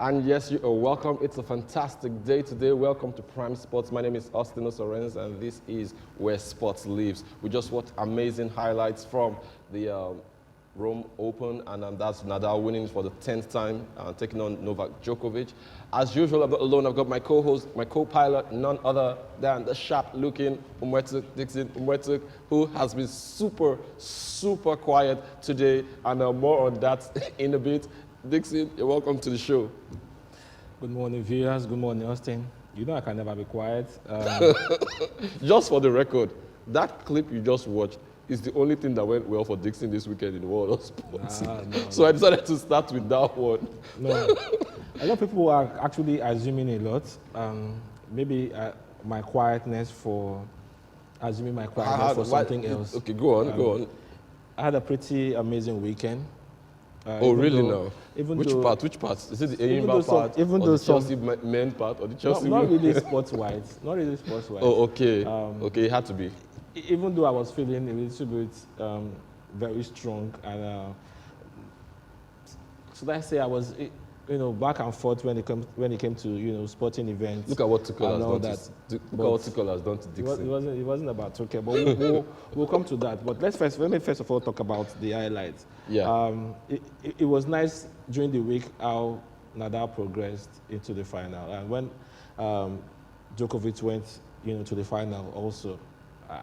And yes, you are welcome. It's a fantastic day today. Welcome to Prime Sports. My name is Stefanos Lorenzo, and this is where sports lives. We just watched amazing highlights from the Rome Open, and that's Nadal winning for the 10th time, taking on Novak Djokovic. As usual, I'm not alone. I've got my co-host, my co-pilot, none other than the sharp-looking Dixon, who has been super quiet today, and more on that in a bit. Dixon, you're welcome to the show. Good morning, viewers. Good morning, Austin. You know I can never be quiet. Just for the record, that clip you just watched is the only thing that went well for Dixon this weekend in the world of sports. So I decided to start with that one. No, a lot of people are actually assuming a lot. Maybe my quietness for assuming my quietness for something else. Okay, go on. I had a pretty amazing weekend. Oh, really now? Which part? Is it the Eyimba part, or the Chelsea men part, or the Chelsea not women? really sports-wise. Not really sports-wise. Oh, okay. Okay, it had to be. Even though I was feeling a little bit very strong, and should I say I was, back and forth when it came to sporting events. Look at what Tuchel has done to Dixon. It wasn't about Tuchel, but we'll come to that. But let me first of all talk about the highlights. Yeah. It was nice during the week how Nadal progressed into the final, and when Djokovic went to the final also,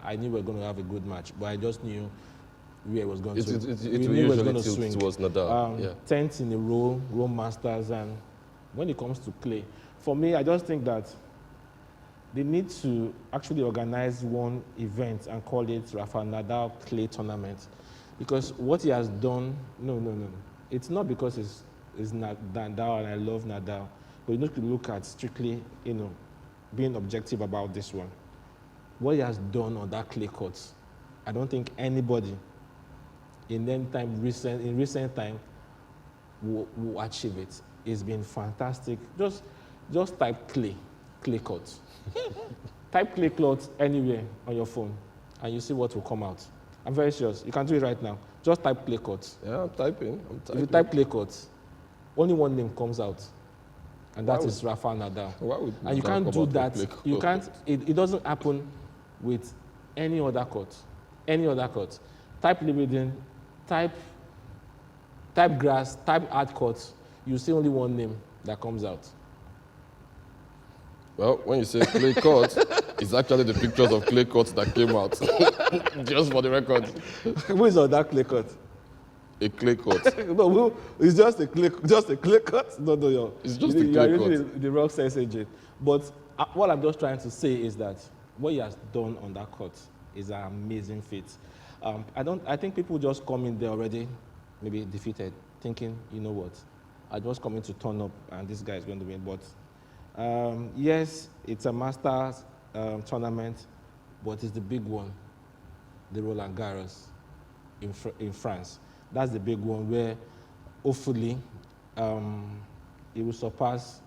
I knew we were going to have a good match, but I just knew where it was going to. It was going to swing towards Nadal. 10th in a row, Rome Masters, and when it comes to clay, for me, I just think that they need to actually organize one event and call it Rafael Nadal Clay Tournament, because what he has done, no, it's not because it's Nadal and I love Nadal, but you need to look at strictly, being objective about this one. What he has done on that clay court, I don't think anybody in recent time will achieve it. It's been fantastic. Just type clay court. Type clay court anywhere on your phone, and you see what will come out. I'm very serious. You can do it right now. Just type clay court. Yeah, I'm typing. If you type clay court, only one name comes out, and that is Rafael Nadal. And you can't do that. You can't. It doesn't happen with any other court. Type Lebanon, type grass, type hard court. You see only one name that comes out. Well, when you say clay court, it's actually the pictures of clay courts that came out. Just for the record. Who is on that clay court? A clay court. No, it's just a clay court. No. It's just a clay court. You are using the wrong sense agent. But what I'm just trying to say is that what he has done on that court is an amazing feat. I think people just come in there already, maybe defeated, thinking, you know what, I just come in to turn up and this guy is going to win. But yes, it's a Masters tournament, but it's the big one, the Roland Garros in France. That's the big one where hopefully it will surpass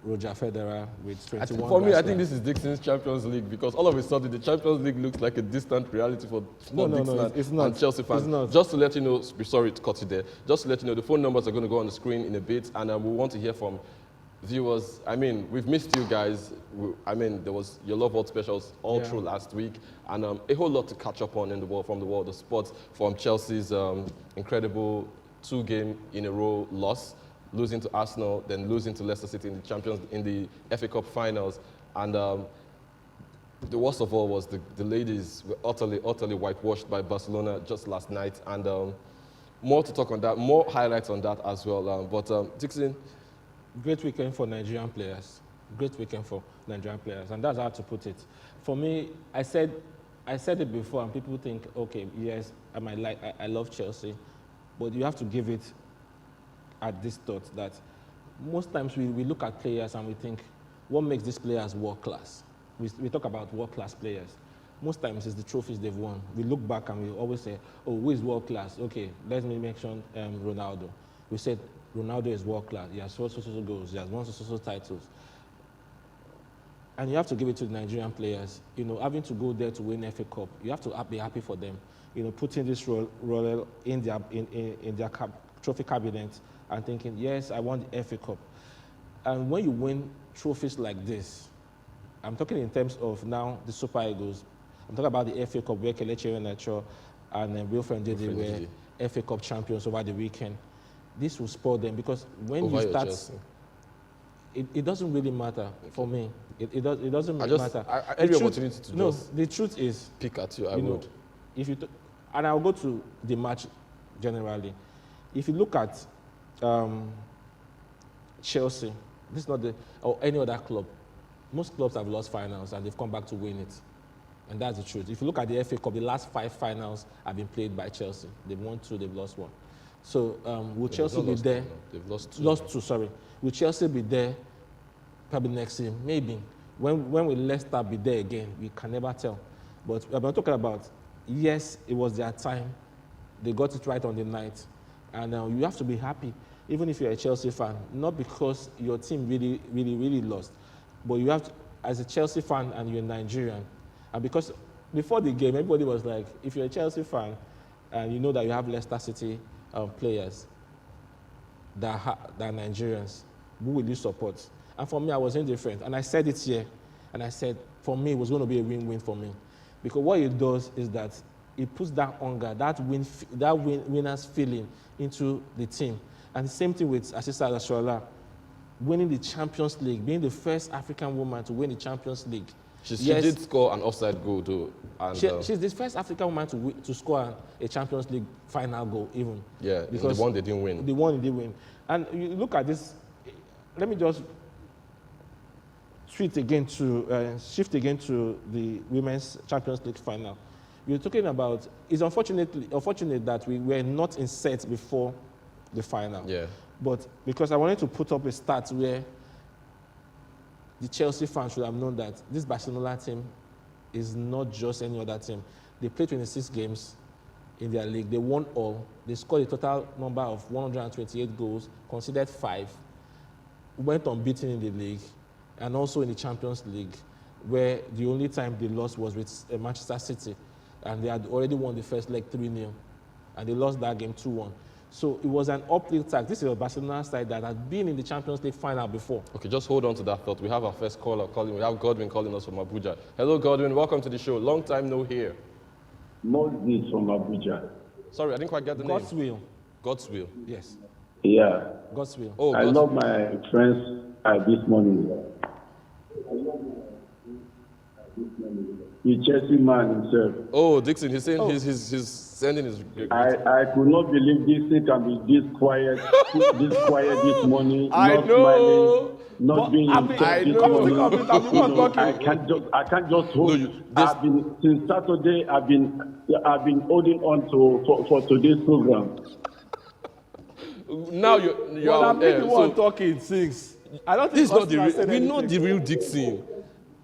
Roger Federer with 21. For me, I think this is Dixon's Champions League, because all of a sudden the Champions League looks like a distant reality for Dixon it's not. and Chelsea fans. It's not. Just to let you know, sorry to cut you there, just to let you know, the phone numbers are going to go on the screen in a bit, and we want to hear from viewers. I mean, we've missed you guys. There was your Love World specials all through last week, and a whole lot to catch up on from the world of sports, from Chelsea's incredible 2-game-in-a-row loss, losing to Arsenal, then losing to Leicester City in the FA Cup finals. And the worst of all was the ladies were utterly whitewashed by Barcelona just last night. And more to talk on that, more highlights on that as well. But Dixon? Great weekend for Nigerian players. And that's how to put it. For me, I said it before, and people think, okay, yes, I love Chelsea, but you have to give it at this thought that most times we look at players and we think, what makes these players world class? We talk about world class players. Most times it's the trophies they've won. We look back and we always say, oh, who is world class? Okay, let me mention Ronaldo. We said Ronaldo is world class. He has scored so goals. He has won so titles. And you have to give it to the Nigerian players. Having to go there to win FA Cup, you have to be happy for them. Putting this role in their trophy cabinet and thinking, yes, I won the FA Cup. And when you win trophies like this, I'm talking in terms of now the Super Eagles. I'm talking about the FA Cup where Kelechi Iheanacho and Wilfred Ndidi were FA Cup champions over the weekend. This will spoil them because when over you start, it doesn't really matter for me. It doesn't matter. Every opportunity to just the truth is pick at you, I would. If you and I'll go to the match generally. If you look at Chelsea, this is not or any other club. Most clubs have lost finals and they've come back to win it. And that's the truth. If you look at the FA Cup, the last 5 finals have been played by Chelsea. They've won 2, they've lost 1. So will Chelsea be there? They've lost 2. Lost 2, sorry. Will Chelsea be there probably next season? Maybe. When will Leicester be there again? We can never tell. But we're talking about, yes, it was their time. They got it right on the night. And you have to be happy, even if you're a Chelsea fan, not because your team really, really, really lost, but you have to, as a Chelsea fan and you're Nigerian, and because before the game, everybody was like, if you're a Chelsea fan and you know that you have Leicester City players that are Nigerians, who will you support? And for me, I was indifferent. And I said it here, and I said, for me, it was going to be a win-win for me. Because what it does is that it puts that hunger, that winner's feeling into the team. And the same thing with Asisa Ashola, winning the Champions League, being the first African woman to win the Champions League. She did score an offside goal, though. And, she's the first African woman to score a Champions League final goal, even. Yeah, because the one they didn't win. The one they didn't win. And you look at this, let me just shift again to the Women's Champions League final. You're talking about, it's unfortunate that we were not in sets before the final. Yeah. But because I wanted to put up a stat where the Chelsea fans should have known that this Barcelona team is not just any other team. They played 26 games in their league. They won all. They scored a total number of 128 goals, conceded 5, went unbeaten in the league, and also in the Champions League, where the only time they lost was with Manchester City. And they had already won the first leg 3-0. And they lost that game 2-1. So it was an uphill task. This is a Barcelona side that had been in the Champions League final before. Okay, just hold on to that thought. We have our first caller calling. We have Godwin calling us from Abuja. Hello, Godwin. Welcome to the show. Long time no hear. Moses from Abuja. Sorry, I didn't quite get the God's name. will. God's will. Yes. Yeah. God's will. Oh, I God's love will. my friends this morning. The Chelsea man himself. Oh, Dixon, he's saying he's sending his. I could not believe this thing can be this quiet this morning. I not know. Smiling, not being I this know. morning. I can't just hold. I've been since Saturday. I've been holding on to for today's program. Now you're Well, I'm on air. the one So talking since. I don't this think is not the real. We know the real Dixon.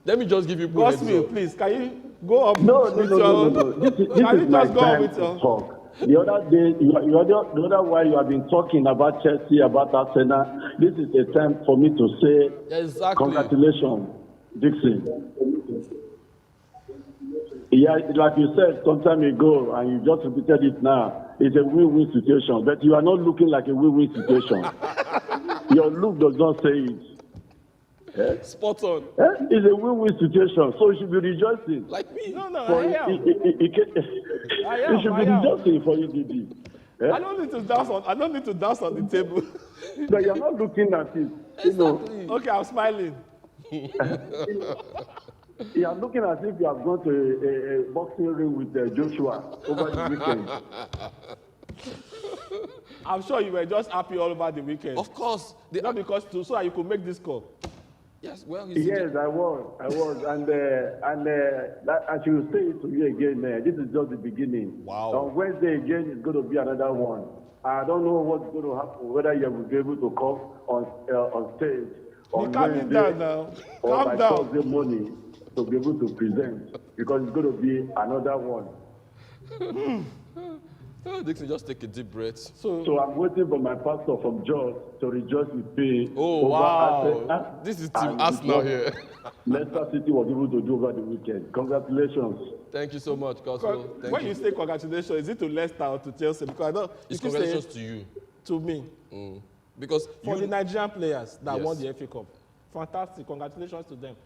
Let me just give you. God's will, please. Can you go up? No. This This is my time to talk. The other day, the other while you have been talking about Chelsea, about Arsenal. This is the time for me to say, Exactly. congratulations, Dixon. Yeah, like you said some time ago, and you just repeated it now. It's a win-win situation, but you are not looking like a win-win situation. Your look does not say it. Spot on. It's a win-win situation, so you should be rejoicing. Like me. No, For I am. You should be rejoicing for EDD. I don't need to dance on the table. But you're not looking at it. Exactly. Okay, I'm smiling. You're looking as if you have gone to a boxing ring with Joshua over the weekend. I'm sure you were just happy all over the weekend. Of course. Not because so that you could make this call. Yes, well, Yes, I was, and I should say it to you again. This is just the beginning. Wow. On Wednesday again, it's going to be another one. I don't know what's going to happen. Whether you will be able to come on stage on Calm down now. or Calm by down. Thursday morning to be able to present, because it's going to be another one. Dixon, just take a deep breath. So I'm waiting for my pastor from Jos to rejoice with me. Oh, wow. This is Team Arsenal here. Leicester City was able to do over the weekend. Congratulations. Thank you so much, Gospel. When you say congratulations, is it to Leicester or to Chelsea? Because I know It's congratulations to you. to me. Because For you, the Nigerian players that Yes. won the FA Cup, fantastic. Congratulations to them.